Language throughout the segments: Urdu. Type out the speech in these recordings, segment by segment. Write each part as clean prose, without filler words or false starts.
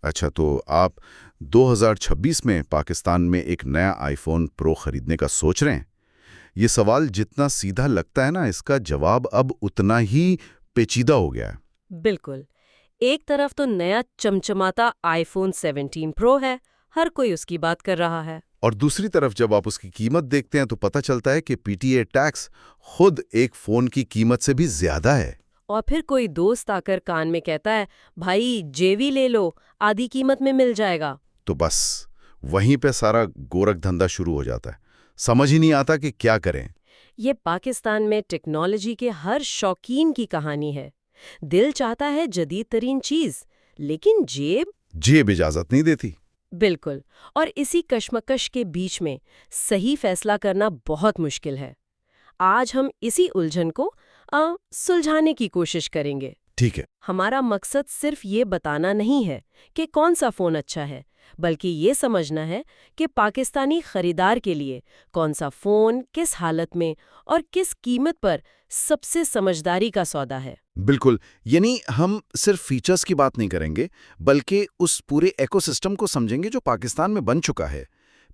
اچھا، تو آپ 2026 میں پاکستان میں ایک نیا آئی فون پرو خریدنے کا سوچ رہے ہیں؟ یہ سوال جتنا سیدھا لگتا ہے نا، اس کا جواب اب اتنا ہی پیچیدہ ہو گیا ہے۔ بالکل۔ ایک طرف تو نیا چمچماتا آئی فون 17 پرو ہے، ہر کوئی اس کی بات کر رہا ہے۔ اور دوسری طرف جب آپ اس کی قیمت دیکھتے ہیں تو پتہ چلتا ہے کہ پی ٹی اے ٹیکس خود ایک فون کی قیمت سے بھی زیادہ ہے۔ اور پھر کوئی دوست آ کر کان میں کہتا ہے بھائی جیوی لے لو، آدھی قیمت میں مل جائے گا۔ تو بس وہیں پہ سارا گورکھ دھندا شروع ہو جاتا ہے، سمجھ ہی نہیں آتا کہ کیا کریں۔ یہ پاکستان میں ٹیکنالوجی کے ہر شوقین کی کہانی ہے۔ دل چاہتا ہے جدید ترین چیز، لیکن جیب اجازت نہیں دیتی۔ بالکل۔ اور اسی کشمکش کے بیچ میں صحیح فیصلہ کرنا بہت مشکل ہے۔ آج ہم اسی الجھن کو سلجھانے کی کوشش کریں گے۔ ٹھیک ہے۔ ہمارا مقصد صرف یہ بتانا نہیں ہے کہ کون سا فون اچھا ہے، بلکہ یہ سمجھنا ہے کہ پاکستانی خریدار کے لیے کون سا فون کس حالت میں اور کس قیمت پر سب سے سمجھداری کا سودا ہے۔ بالکل، یعنی ہم صرف فیچرز کی بات نہیں کریں گے، بلکہ اس پورے ایکو سسٹم کو سمجھیں گے جو پاکستان میں بن چکا ہے،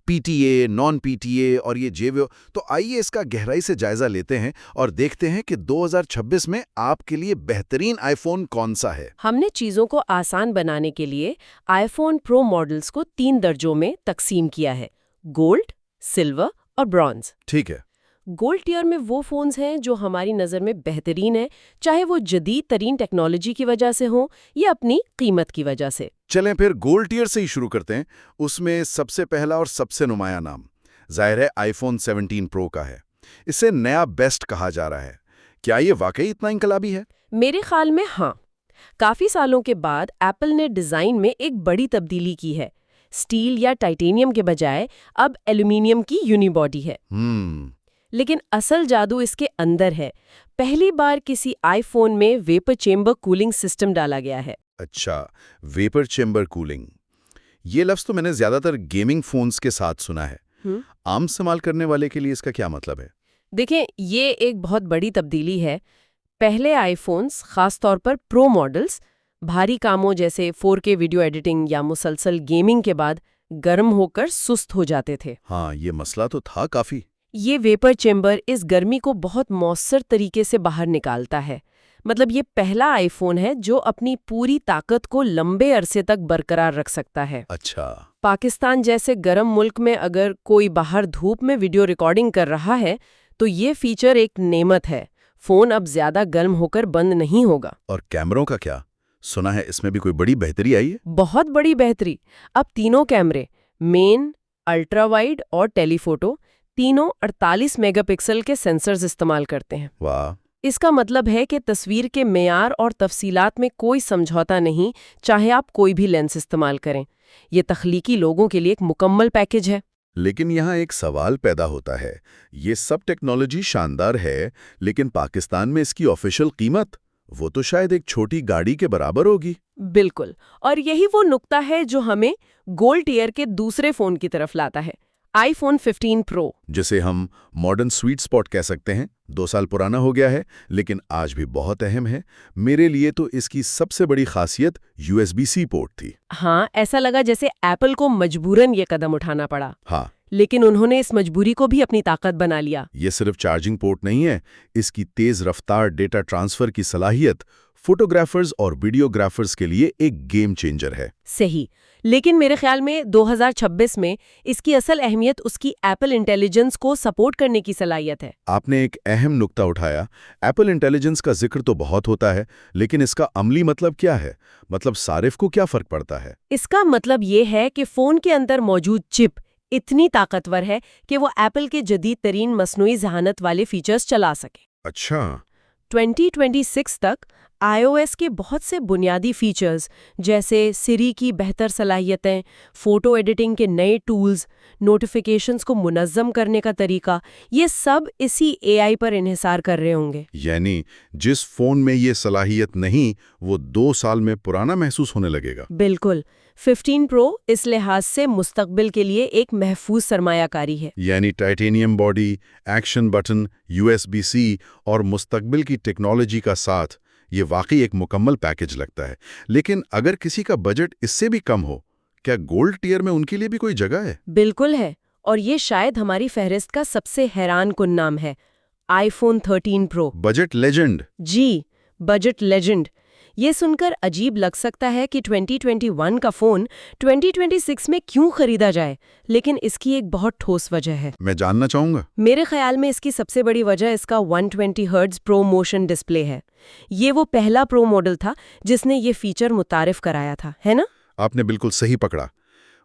پی ٹی اے، نان پی ٹی اے اور یہ جیو۔ تو آئیے اس کا گہرائی سے جائزہ لیتے ہیں اور دیکھتے ہیں کہ 2026 میں آپ کے لیے بہترین آئی فون کون سا ہے۔ ہم نے چیزوں کو آسان بنانے کے لیے آئی فون پرو ماڈلز کو 3 درجوں میں تقسیم کیا ہے: گولڈ، سلور اور برونز۔ ٹھیک ہے۔ گولڈ ٹیئر میں وہ فونز ہیں جو ہماری نظر میں بہترین ہیں، چاہے وہ جدید ترین ٹیکنالوجی کی وجہ سے ہوں یا اپنی قیمت کی وجہ سے۔ چلیں پھر گولڈ ٹیئر سے ہی شروع کرتے ہیں۔ اس میں سب سے پہلا اور سب سے نمایاں نام ظاہر ہے آئی فون 17 پرو کا ہے۔ اسے نیا بیسٹ کہا جا رہا ہے۔ کیا یہ واقعی اتنا انقلابی ہے؟ میرے خیال میں ہاں۔ کافی سالوں کے بعد ایپل نے ڈیزائن میں ایک بڑی تبدیلی کی ہے۔ سٹیل یا ٹائٹینیم کے بجائے اب ایلومینیم کی یونی باڈی ہے۔ لیکن اصل جادو اس کے اندر ہے۔ پہلی بار کسی آئی فون میں ویپر چیمبر کولنگ سسٹم ڈالا گیا ہے۔ اچھا، ویپر چیمبر کولنگ، یہ لفظ تو میں نے زیادہ تر گیمنگ فونز کے ساتھ سنا ہے۔ عام استعمال کرنے والے کے لیے اس کا کیا مطلب ہے؟ دیکھیں، یہ ایک بہت بڑی تبدیلی ہے۔ پہلے آئی فونز، خاص طور پر پرو ماڈلز، بھاری کاموں جیسے 4K ویڈیو ایڈیٹنگ یا مسلسل گیمنگ کے بعد گرم ہو کر سست ہو جاتے تھے۔ ہاں، یہ مسئلہ تو تھا کافی۔ یہ ویپر چیمبر اس گرمی کو بہت مؤثر طریقے سے باہر نکالتا ہے۔ مطلب یہ پہلا آئی فون ہے جو اپنی پوری طاقت کو لمبے عرصے تک برقرار رکھ سکتا ہے۔ اچھا۔ پاکستان جیسے گرم ملک میں اگر کوئی باہر دھوپ میں ویڈیو ریکارڈنگ کر رہا ہے تو یہ فیچر ایک نعمت ہے۔ فون اب زیادہ گرم ہو کر بند نہیں ہوگا۔ اور کیمروں کا کیا؟ سنا ہے اس میں بھی کوئی بڑی بہتری آئی ہے؟ بہت بڑی بہتری۔ اب تینوں کیمرے، مین، الٹرا وائڈ اور ٹیلی فوٹو، تینوں 48 میگا پکسل کے سینسرز استعمال کرتے ہیں۔ واہ! اس کا مطلب ہے کہ تصویر کے معیار اور تفصیلات میں کوئی سمجھوتا نہیں، چاہے آپ کوئی بھی لینس استعمال کریں۔ یہ تخلیقی لوگوں کے لیے ایک مکمل پیکج ہے۔ لیکن یہاں ایک سوال پیدا ہوتا ہے، یہ سب ٹیکنالوجی شاندار ہے، لیکن پاکستان میں اس کی آفیشل قیمت وہ تو شاید ایک چھوٹی گاڑی کے برابر ہوگی۔ بالکل، اور یہی وہ نقطہ ہے جو ہمیں گولڈ ٹیئر کے دوسرے فون کی طرف لاتا ہے، آئی فون 15 پرو، جسے ہم ماڈرن سویٹ سپاٹ کہہ سکتے ہیں۔ 2 سال پرانا ہو گیا ہے، لیکن آج بھی بہت اہم ہے۔ میرے لیے تو اس کی سب سے بڑی خاصیت USB-C پورٹ تھی۔ ہاں، ایسا لگا جیسے ایپل کو مجبوراً یہ قدم اٹھانا پڑا۔ ہاں، لیکن انہوں نے اس مجبوری کو بھی اپنی طاقت بنا لیا۔ یہ صرف چارجنگ پورٹ نہیں ہے، اس کی تیز رفتار ڈیٹا ٹرانسفر کی صلاحیت فوٹوگرافرز اور ویڈیوگرافرز کے لیے ایک گیم چینجر ہے۔ صحیح، لیکن میرے خیال میں 2026 میں اس کی اصل اہمیت اس کی ایپل انٹیلیجنس کو سپورٹ کرنے کی صلاحیت ہے۔ آپ نے ایک اہم نقطہ اٹھایا۔ ایپل انٹیلیجنس کا ذکر تو بہت ہوتا ہے، لیکن اس کا عملی مطلب کیا ہے؟ مطلب صارف کو کیا فرق پڑتا ہے؟ اس کا مطلب یہ ہے کہ فون کے اندر موجود چپ اتنی طاقتور ہے کہ وہ ایپل کے جدید ترین مصنوعی ذہانت والے فیچرز چلا سکے۔ اچھا۔ 2026 تک آئی او ایس کے بہت سے بنیادی فیچرز جیسے سری کی بہتر صلاحیتیں، فوٹو ایڈیٹنگ کے نئے ٹولز، نوٹیفیکیشنز کو منظم کرنے کا طریقہ، یہ سب اسی اے آئی پر انحصار کر رہے ہوں گے۔ یعنی جس فون میں یہ صلاحیت نہیں، وہ 2 سال میں پرانا محسوس ہونے لگے گا۔ بالکل۔ 15 پرو اس لحاظ سے مستقبل کے لیے ایک محفوظ سرمایہ کاری ہے۔ یعنی titanium body, action button, USB-C اور مستقبل کی ٹیکنالوجی کا ساتھ، یہ واقعی ایک مکمل پیکج لگتا ہے، لیکن اگر کسی کا بجٹ اس سے بھی کم ہو، کیا گولڈ ٹیئر میں ان کے لیے بھی کوئی جگہ ہے؟ بالکل ہے، اور یہ شاید ہماری فہرست کا سب سے حیران کن نام ہے، iPhone 13 pro. Budget legend. جی، بجٹ لیجنڈ۔ یہ سن کر عجیب لگ سکتا ہے کہ 2021 کا فون 2026 میں کیوں خریدا جائے، لیکن اس کی ایک بہت ٹھوس وجہ ہے۔ میں جاننا چاہوں گا۔ میرے خیال میں اس کی سب سے بڑی وجہ اس کا 120 ہرٹز پرو موشن ڈسپلے ہے۔ یہ وہ پہلا پرو ماڈل تھا جس نے یہ فیچر متعارف کرایا تھا، ہے نا؟ آپ نے بالکل صحیح پکڑا۔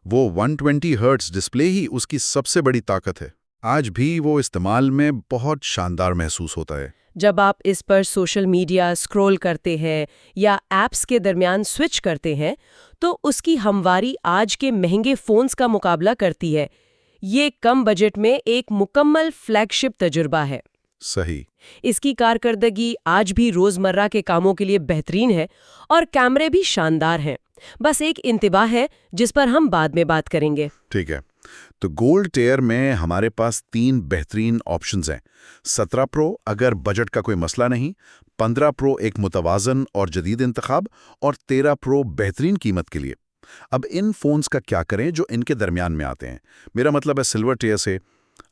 وہ 120 ہرٹز ڈسپلے ہی اس کی سب سے بڑی طاقت ہے۔ آج بھی وہ استعمال میں بہت شاندار محسوس ہوتا ہے۔ جب آپ اس پر سوشل میڈیا اسکرول کرتے ہیں یا ایپس کے درمیان سوئچ کرتے ہیں تو اس کی ہمواری آج کے مہنگے فونز کا مقابلہ کرتی ہے۔ یہ کم بجٹ میں ایک مکمل فلیگ شپ تجربہ ہے۔ صحیح۔ اس کی کارکردگی آج بھی روزمرہ کے کاموں کے لیے بہترین ہے اور کیمرے بھی شاندار ہیں۔ بس ایک انتباہ ہے جس پر ہم بعد میں بات کریں گے۔ ٹھیک ہے، تو گولڈ ٹیئر میں ہمارے پاس 3 بہترین آپشنز ہیں۔ 17 پرو اگر بجٹ کا کوئی مسئلہ نہیں، 15 پرو ایک متوازن اور جدید انتخاب، اور 13 پرو بہترین قیمت کے لیے۔ اب ان فونز کا کیا کریں جو ان کے درمیان میں آتے ہیں؟ میرا مطلب ہے سلور ٹیئر سے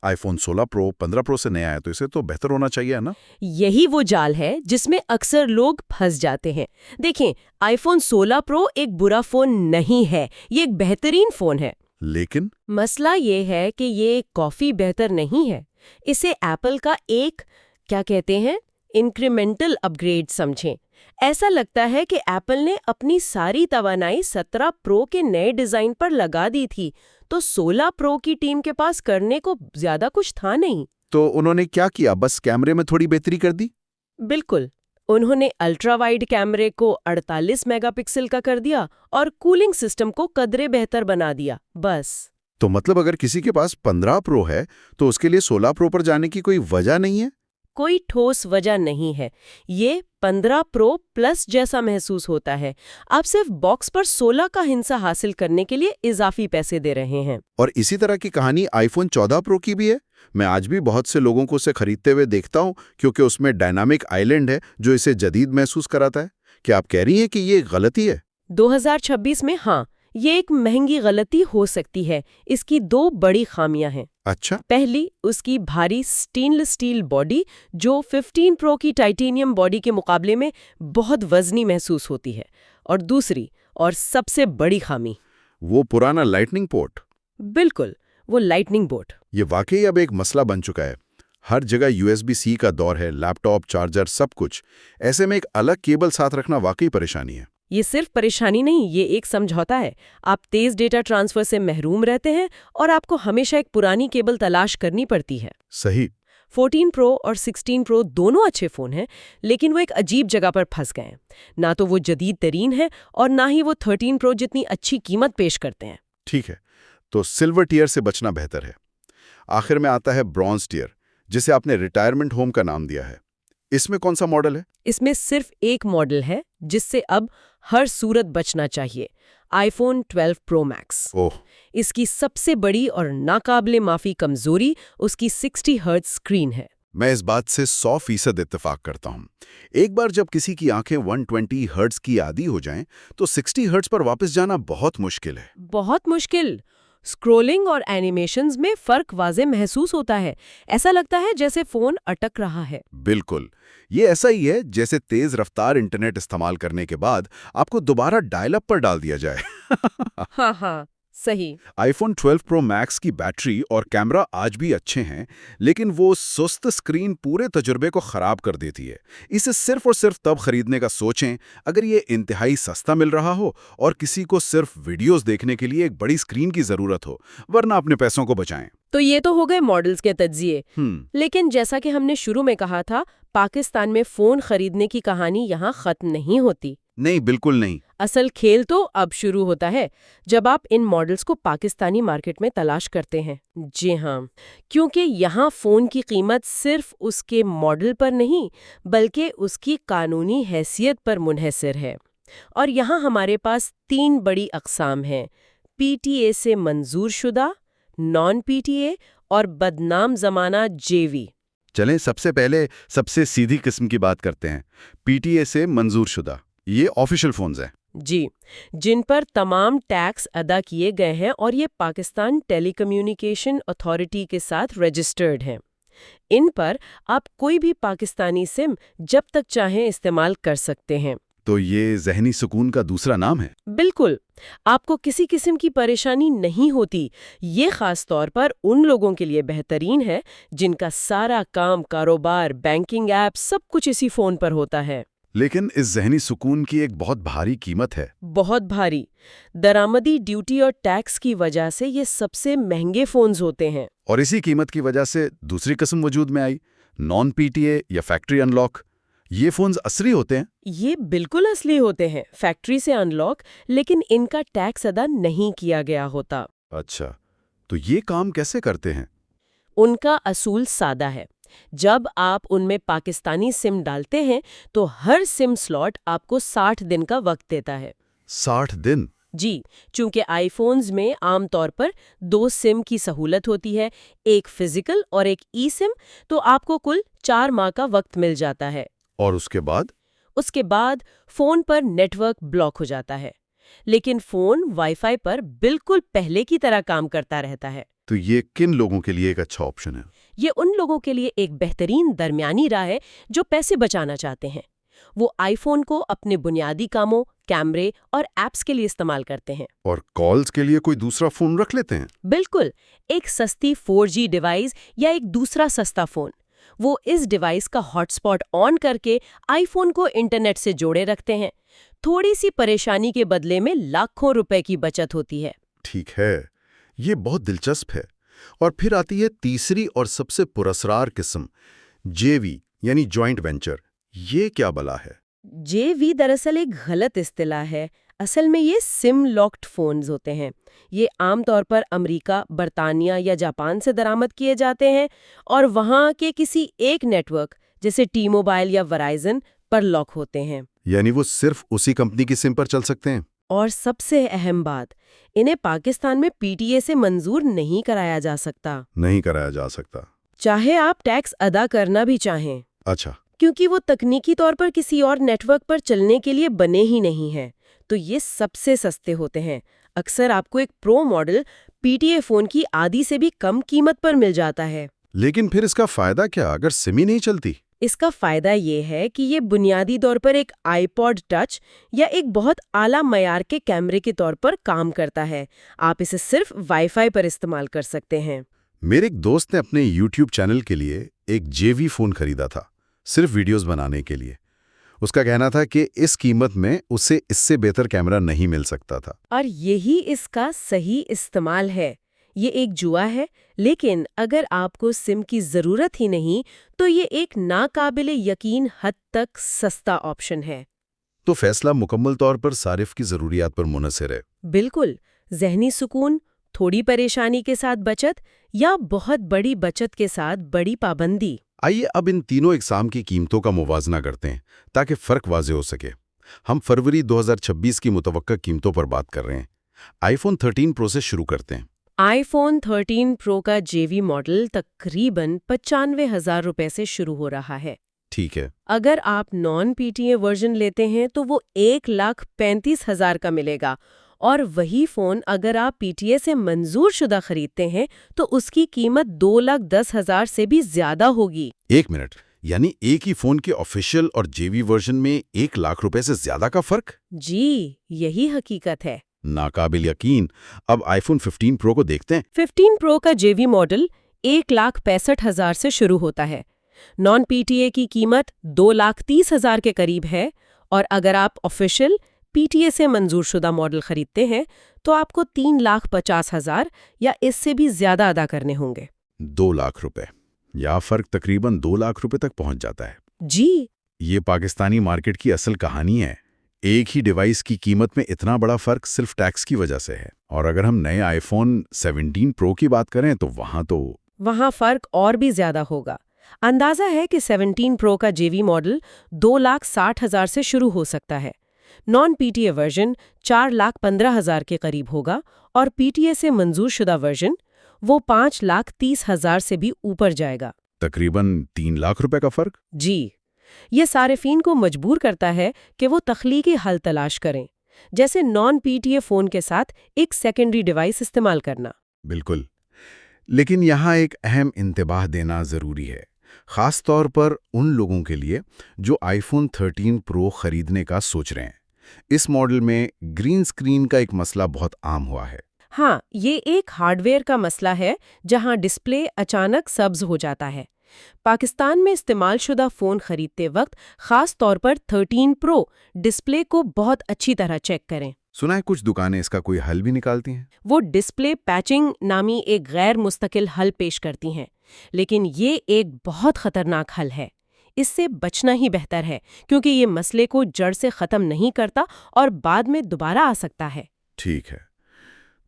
آئی فون 16 پرو 15 پرو سے نیا ہے تو اسے تو بہتر ہونا چاہیے نا؟ یہی وہ جال ہے جس میں اکثر لوگ پھنس جاتے ہیں۔ دیکھیں، آئی فون 16 پرو ایک برا فون نہیں ہے، یہ ایک بہترین فون ہے۔ لیکن مسئلہ یہ ہے کہ یہ کافی بہتر نہیں ہے۔ اسے ایپل کا ایک کیا کہتے ہیں انکریمنٹل اپ گریڈ سمجھیں۔ ایسا لگتا ہے کہ ایپل نے اپنی ساری توانائی 17 پرو کے نئے ڈیزائن پر لگا دی تھی، تو 16 پرو کی ٹیم کے پاس کرنے کو زیادہ کچھ تھا نہیں۔ تو انہوں نے کیا کیا؟ بس کیمرے میں تھوڑی بہتری کر دی؟ بالکل، انہوں نے الٹرا وائڈ کیمرے کو 48 میگا پکسل کا کر دیا اور کولنگ سسٹم کو قدرے بہتر بنا دیا، بس۔ تو مطلب اگر کسی کے پاس 15 پرو ہے تو اس کے لیے 16 پرو پر جانے کی کوئی وجہ نہیں ہے؟ کوئی ٹھوس وجہ نہیں ہے۔ یہ 15 پرو پلس جیسا محسوس ہوتا ہے۔ آپ صرف باکس پر 16 کا ہندسہ حاصل کرنے کے لیے اضافی پیسے دے رہے ہیں۔ اور اسی طرح کی کہانی آئی فون 14 پرو کی بھی ہے۔ میں آج بھی بہت سے لوگوں کو اسے خریدتے ہوئے دیکھتا ہوں کیونکہ اس میں ڈائنامک آئیلینڈ ہے جو اسے جدید محسوس کراتا ہے۔ کیا آپ کہہ رہی ہیں کہ یہ غلطی ہے؟ 2026 میں ہاں، یہ ایک مہنگی غلطی ہو سکتی ہے۔ اس کی 2 بڑی خامیاں ہیں۔ اچھا۔ پہلی، اس کی بھاری سٹینلیس سٹیل باڈی جو 15 پرو کی ٹائٹینیم باڈی کے مقابلے میں بہت وزنی محسوس ہوتی ہے، اور دوسری اور سب سے بڑی خامی، وہ پرانا لائٹننگ پورٹ۔ بالکل، وہ لائٹننگ پورٹ۔ یہ واقعی اب ایک مسئلہ بن چکا ہے۔ ہر جگہ USB-C کا دور ہے، لیپ ٹاپ، چارجر، سب کچھ۔ ایسے میں ایک الگ کیبل ساتھ رکھنا واقعی پریشانی ہے۔ یہ صرف پریشانی نہیں، یہ ایک سمجھوتا ہے۔ آپ تیز ڈیٹا ٹرانسفر سے محروم رہتے ہیں اور آپ کو ہمیشہ ایک پرانی کیبل تلاش کرنی پڑتی ہے۔ صحیح۔ 14 پرو اور 16 پرو دونوں اچھے فون ہیں، لیکن وہ ایک عجیب جگہ پر پھنس گئے ہیں۔ نہ تو وہ جدید ترین ہے اور نہ ہی وہ 13 پرو جتنی اچھی قیمت پیش کرتے ہیں۔ ٹھیک ہے، تو سلور ٹیئر سے بچنا بہتر ہے۔ آخر میں آتا ہے برونز ٹیئر، جسے آپ نے ریٹائرمنٹ ہوم کا نام دیا ہے۔ اس میں کون سا ماڈل ہے؟ اس میں صرف ایک ماڈل ہے جس سے اب ہر صورت بچنا چاہیے، آئی فون 12 پرو میکس۔ اوہ! اس کی سب سے بڑی اور ناقابل معافی کمزوری اس کی 60 ہرٹز اسکرین ہے۔ میں اس بات سے 100% اتفاق کرتا ہوں۔ ایک بار جب کسی کی آنکھیں 120 ہرٹز کی عادی ہو جائیں تو 60 ہرٹز پر واپس جانا بہت مشکل ہے۔ بہت مشکل۔ اسکرولنگ اور اینیمیشنز میں فرق واضح محسوس ہوتا ہے۔ ایسا لگتا ہے جیسے فون اٹک رہا ہے۔ بالکل، یہ ایسا ہی ہے جیسے تیز رفتار انٹرنیٹ استعمال کرنے کے بعد آپ کو دوبارہ ڈائل اپ پر ڈال دیا جائے۔ ہاں، صحیح۔ آئی فون 12 پرو میکس کی بیٹری اور کیمرہ آج بھی اچھے ہیں، لیکن وہ سست اسکرین پورے تجربے کو خراب کر دیتی ہے۔ اسے صرف اور صرف تب خریدنے کا سوچیں اگر یہ انتہائی سستا مل رہا ہو اور کسی کو صرف ویڈیوز دیکھنے کے لیے ایک بڑی اسکرین کی ضرورت ہو، ورنہ اپنے پیسوں کو بچائیں۔ تو یہ تو ہو گئے ماڈلز کے تجزیے، لیکن جیسا کہ ہم نے شروع میں کہا تھا، پاکستان میں فون خریدنے کی کہانی یہاں ختم نہیں ہوتی۔ نہیں، بالکل نہیں۔ اصل کھیل تو اب شروع ہوتا ہے جب آپ ان ماڈلز کو پاکستانی مارکیٹ میں تلاش کرتے ہیں۔ جی ہاں، کیونکہ یہاں فون کی قیمت صرف اس کے ماڈل پر نہیں بلکہ اس کی قانونی حیثیت پر منحصر ہے۔ اور یہاں ہمارے پاس 3 بڑی اقسام ہیں: PTA سے منظور شدہ، نان PTA اور بدنام زمانہ JV۔ چلیں سب سے پہلے سب سے سیدھی قسم کی بات کرتے ہیں، پی ٹی اے سے منظور شدہ، یہ آفیشل فونز ہیں۔ جی، جن پر تمام ٹیکس ادا کیے گئے ہیں اور یہ پاکستان ٹیلی کمیونیکیشن اتھارٹی کے ساتھ رجسٹرڈ ہیں۔ ان پر آپ کوئی بھی پاکستانی سم جب تک چاہیں استعمال کر سکتے ہیں۔ تو یہ ذہنی سکون کا دوسرا نام ہے۔ بالکل، آپ کو کسی قسم کی پریشانی نہیں ہوتی۔ یہ خاص طور پر ان لوگوں کے لیے بہترین ہے جن کا سارا کام، کاروبار، بینکنگ ایپ سب کچھ اسی فون پر ہوتا ہے۔ لیکن اس ذہنی سکون کی ایک بہت بھاری قیمت ہے۔ بہت بھاری۔ درآمدی ڈیوٹی اور ٹیکس کی وجہ سے یہ سب سے مہنگے فونز ہوتے ہیں۔ اور اسی قیمت کی وجہ سے دوسری قسم وجود میں آئی، نان پی ٹی اے یا فیکٹری ان لاک۔ یہ فونز اصلی ہوتے ہیں؟ یہ بالکل اصلی ہوتے ہیں، فیکٹری سے ان لاک، لیکن ان کا ٹیکس ادا نہیں کیا گیا ہوتا۔ اچھا، تو یہ کام کیسے کرتے ہیں؟ ان کا اصول سادہ ہے۔ جب آپ ان میں پاکستانی سم ڈالتے ہیں تو ہر سم سلاٹ آپ کو 60 دن کا وقت دیتا ہے۔ 60 دن؟ جی، چونکہ آئی فونز میں عام طور پر 2 سم کی سہولت ہوتی ہے، ایک فزیکل اور ایک ای سم، تو آپ کو کل 4 ماہ کا وقت مل جاتا ہے۔ اور اس کے بعد؟ اس کے بعد فون پر نیٹ ورک بلاک ہو جاتا ہے، لیکن فون وائی فائی پر بالکل پہلے کی طرح کام کرتا رہتا ہے۔ تو یہ کن لوگوں کے لیے ایک اچھا آپشن ہے؟ یہ ان لوگوں کے لیے ایک بہترین درمیانی راہ ہے جو پیسے بچانا چاہتے ہیں۔ وہ آئی فون کو اپنے بنیادی کاموں، کیمرے اور ایپس کے لیے استعمال کرتے ہیں۔ اور کالز کے لیے کوئی دوسرا فون رکھ لیتے ہیں؟ بالکل، ایک سستی 4G ڈیوائس یا ایک دوسرا سستا فون۔ وہ اس ڈیوائس کا ہاٹ اسپاٹ آن کر کے آئی فون کو انٹرنیٹ سے جوڑے رکھتے ہیں۔ تھوڑی سی پریشانی کے بدلے میں لاکھوں روپے کی بچت ہوتی ہے۔ ٹھیک ہے، یہ بہت دلچسپ ہے۔ اور پھر آتی ہے تیسری اور سب سے پراسرار قسم، جے وی یعنی جوائنٹ وینچر۔ یہ کیا بلا ہے؟ جے وی دراصل ایک غلط اصطلاح ہے۔ اصل میں یہ سم لاکڈ فونز ہوتے ہیں۔ یہ عام طور پر امریکہ، برطانیہ یا جاپان سے درآمد کیے جاتے ہیں اور وہاں کے کسی ایک نیٹ ورک جیسے ٹی موبائل یا ورائزن پر لاک ہوتے ہیں۔ یعنی وہ صرف اسی کمپنی کی سم پر چل سکتے ہیں؟ اور سب سے اہم بات، انہیں پاکستان میں پی ٹی اے سے منظور نہیں کرایا جا سکتا۔ نہیں کرایا جا سکتا؟ چاہے آپ ٹیکس ادا کرنا بھی چاہیں۔ اچھا۔ کیونکہ وہ تکنیکی طور پر کسی اور نیٹ ورک پر چلنے کے لیے بنے ہی نہیں ہیں، تو یہ سب سے سستے ہوتے ہیں۔ اکثر آپ کو ایک pro model P T A phone کی آدھی سے بھی کم قیمت پر مل جاتا ہے۔ لیکن پھر اس کا فائدہ کیا اگر سم ہی نہیں چلتی؟ اس کا فائدہ یہ ہے کہ یہ بنیادی طور پر ایک آئی پوڈ ٹچ یا ایک بہت اعلیٰ معیار کے کیمرے کے طور پر کام کرتا ہے۔ آپ اسے صرف وائی فائی پر استعمال کر سکتے ہیں۔ میرے ایک دوست نے اپنے یوٹیوب چینل کے لیے ایک جے وی فون خریدا تھا، صرف ویڈیوز بنانے کے لیے۔ اس کا کہنا تھا کہ اس قیمت میں اسے اس سے بہتر کیمرہ نہیں مل سکتا تھا۔ اور یہی اس کا صحیح استعمال ہے۔ یہ ایک جوا ہے، لیکن اگر آپ کو سم کی ضرورت ہی نہیں تو یہ ایک ناقابل یقین حد تک سستا آپشن ہے۔ تو فیصلہ مکمل طور پر صارف کی ضروریات پر منحصر ہے۔ بالکل، ذہنی سکون، تھوڑی پریشانی کے ساتھ بچت یا بہت بڑی بچت کے ساتھ بڑی پابندی۔ آئیے اب ان تینوں اقسام کی قیمتوں کا موازنہ کرتے ہیں تاکہ فرق واضح ہو سکے۔ ہم فروری 2026 کی متوقع قیمتوں پر بات کر رہے ہیں۔ آئی فون 13 پرو سے شروع کرتے ہیں۔ آئی فون 13 پرو کا جے وی ماڈل تقریباً 95,000 روپے سے شروع ہو رہا ہے۔ ٹھیک ہے۔ اگر آپ نان پی ٹی اے ورژن لیتے ہیں تو وہ 1,35,000 کا ملے گا، اور وہی فون اگر آپ پی ٹی اے سے منظور شدہ خریدتے ہیں تو اس کی قیمت 2,10,000 سے بھی زیادہ ہوگی۔ ایک منٹ، یعنی ایک ہی فون کے آفیشیل اور جے وی ورژن میں 1,00,000 روپے سے زیادہ کا فرق؟ جی، یہی حقیقت ہے۔ ناقابل یقین۔ اب آئی فون 15 پرو کو دیکھتے ہیں۔ 15 پرو کا جے وی ماڈل 1,65,000 سے شروع ہوتا ہے۔ نان پی ٹی اے کی قیمت 2,30,000 کے قریب ہے، اور اگر آپ آفیشیل پی ٹی اے سے منظور شدہ ماڈل خریدتے ہیں تو آپ کو 3,50,000 یا اس سے بھی زیادہ ادا کرنے ہوں گے۔ 2,00,000 روپے، یا فرق تقریباً 2,00,000 روپے تک پہنچ جاتا ہے۔ جی، یہ پاکستانی مارکیٹ کی اصل کہانی ہے۔ ایک ہی ڈیوائس کی قیمت میں اتنا بڑا فرق صرف ٹیکس کی وجہ سے ہے۔ اور اگر ہم نئے آئی فون 17 پرو کی بات کریں تو وہاں فرق اور بھی زیادہ ہوگا۔ اندازہ ہے کہ 17 پرو کا جے وی ماڈل 2,60,000 سے شروع ہو سکتا ہے۔ نان پی ٹی اے ورژن 4,15,000 کے قریب ہوگا، اور پی ٹی اے سے منظور شدہ ورژن وہ 5,30,000 سے بھی اوپر جائے گا۔ تقریباً 3 لاکھ روپے کا فرق؟ جی، یہ صارفین کو مجبور کرتا ہے کہ وہ تخلیقی حل تلاش کریں، جیسے نان پی ٹی اے فون کے ساتھ ایک سیکنڈری ڈیوائس استعمال کرنا۔ بالکل، لیکن یہاں ایک اہم انتباہ دینا ضروری ہے، خاص طور پر ان لوگوں کے لیے جو آئی فون 13 پرو خریدنے کا سوچ رہے ہیں۔ اس ماڈل میں گرین سکرین کا ایک مسئلہ بہت عام ہوا ہے۔ ہاں، یہ ایک ہارڈ ویئر کا مسئلہ ہے جہاں ڈسپلے اچانک سبز ہو جاتا ہے۔ پاکستان میں استعمال شدہ فون خریدتے وقت خاص طور پر 13 پرو ڈسپلے کو بہت اچھی طرح چیک کریں۔ سنا ہے کچھ دکانیں اس کا کوئی حل بھی نکالتی ہیں؟ وہ ڈسپلے پیچنگ نامی ایک غیر مستقل حل پیش کرتی ہیں، لیکن یہ ایک بہت خطرناک حل ہے۔ اس سے بچنا ہی بہتر ہے کیونکہ یہ مسئلے کو جڑ سے ختم نہیں کرتا اور بعد میں دوبارہ آ سکتا ہے۔ ٹھیک ہے،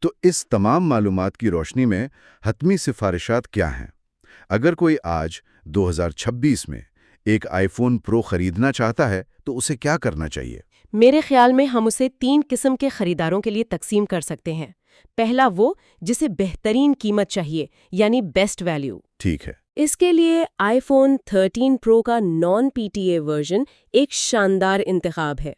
تو اس تمام معلومات کی روشنی میں حتمی سفارشات کیا ہیں؟ اگر کوئی آج 2026 میں ایک آئی فون پرو خریدنا چاہتا ہے تو اسے کیا کرنا چاہیے؟ میرے خیال میں ہم اسے 3 قسم کے خریداروں کے لیے تقسیم کر سکتے ہیں۔ پہلا وہ جسے بہترین قیمت چاہیے، یعنی بیسٹ ویلیو۔ ٹھیک ہے، اس کے لیے آئی فون 13 پرو کا نان پی ٹی اے ورژن ایک شاندار انتخاب ہے۔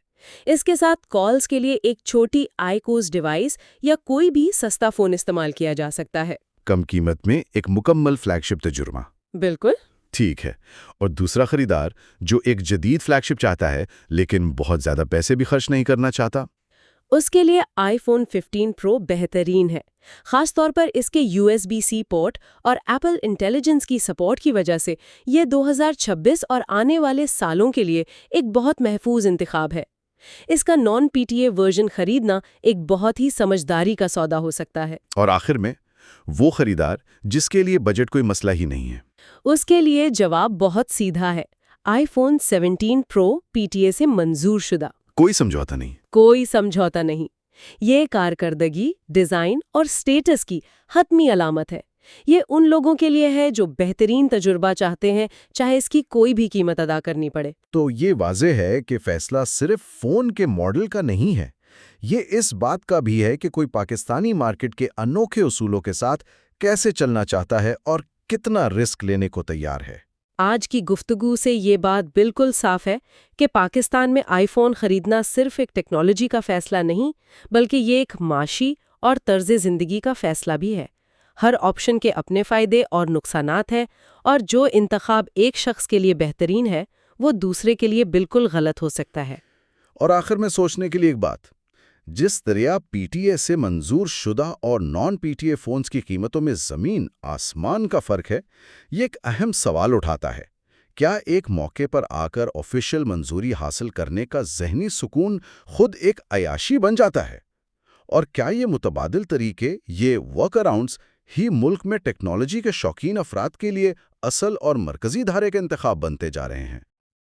اس کے ساتھ کالز کے لیے ایک چھوٹی آئیکوز ڈیوائس یا کوئی بھی سستا فون استعمال کیا جا سکتا ہے۔ کم قیمت میں ایک مکمل فلیگ شپ تجربہ۔ بالکل۔ ٹھیک ہے، اور دوسرا خریدار جو ایک جدید فلیگ شپ چاہتا ہے لیکن بہت زیادہ پیسے بھی خرچ نہیں کرنا چاہتا؟ اس کے لیے آئی فون 15 پرو بہترین ہے، خاص طور پر اس کے USB-C پورٹ اور ایپل انٹیلیجنس کی سپورٹ کی وجہ سے یہ 2026 اور آنے والے سالوں کے لیے ایک بہت محفوظ انتخاب ہے۔ اس کا نان پی ٹی اے ورژن خریدنا ایک بہت ہی سمجھداری کا سودا ہو سکتا ہے۔ اور آخر میں وہ خریدار جس کے لیے بجٹ کوئی مسئلہ ہی نہیں ہے؟ اس کے لیے جواب بہت سیدھا ہے، آئی فون 17 پرو پی ٹی اے سے منظور شدہ۔ کوئی سمجھوتا نہیں؟ کوئی سمجھوتا نہیں۔ یہ کارکردگی، ڈیزائن اور سٹیٹس کی حتمی علامت ہے۔ یہ ان لوگوں کے لیے ہے جو بہترین تجربہ چاہتے ہیں، چاہے اس کی کوئی بھی قیمت ادا کرنی پڑے۔ تو یہ واضح ہے کہ فیصلہ صرف فون کے ماڈل کا نہیں ہے، یہ اس بات کا بھی ہے کہ کوئی پاکستانی مارکیٹ کے انوکھے اصولوں کے ساتھ کیسے چلنا چاہتا ہے اور کتنا رسک لینے کو تیار ہے۔ آج کی گفتگو سے یہ بات بالکل صاف ہے کہ پاکستان میں آئی فون خریدنا صرف ایک ٹیکنالوجی کا فیصلہ نہیں، بلکہ یہ ایک معاشی اور طرز زندگی کا فیصلہ بھی ہے۔ ہر آپشن کے اپنے فائدے اور نقصانات ہیں، اور جو انتخاب ایک شخص کے لیے بہترین ہے وہ دوسرے کے لیے بالکل غلط ہو سکتا ہے۔ اور آخر میں سوچنے کے لیے ایک بات، جس طرح پی ٹی اے سے منظور شدہ اور نان پی ٹی اے فونز کی قیمتوں میں زمین آسمان کا فرق ہے، یہ ایک اہم سوال اٹھاتا ہے۔ کیا ایک موقع پر آ کر آفیشیل منظوری حاصل کرنے کا ذہنی سکون خود ایک عیاشی بن جاتا ہے؟ اور کیا یہ متبادل طریقے، یہ ورک اراؤنڈز ہی ملک میں ٹیکنالوجی کے شوقین افراد کے لیے اصل اور مرکزی دھارے کا انتخاب بنتے جا رہے ہیں؟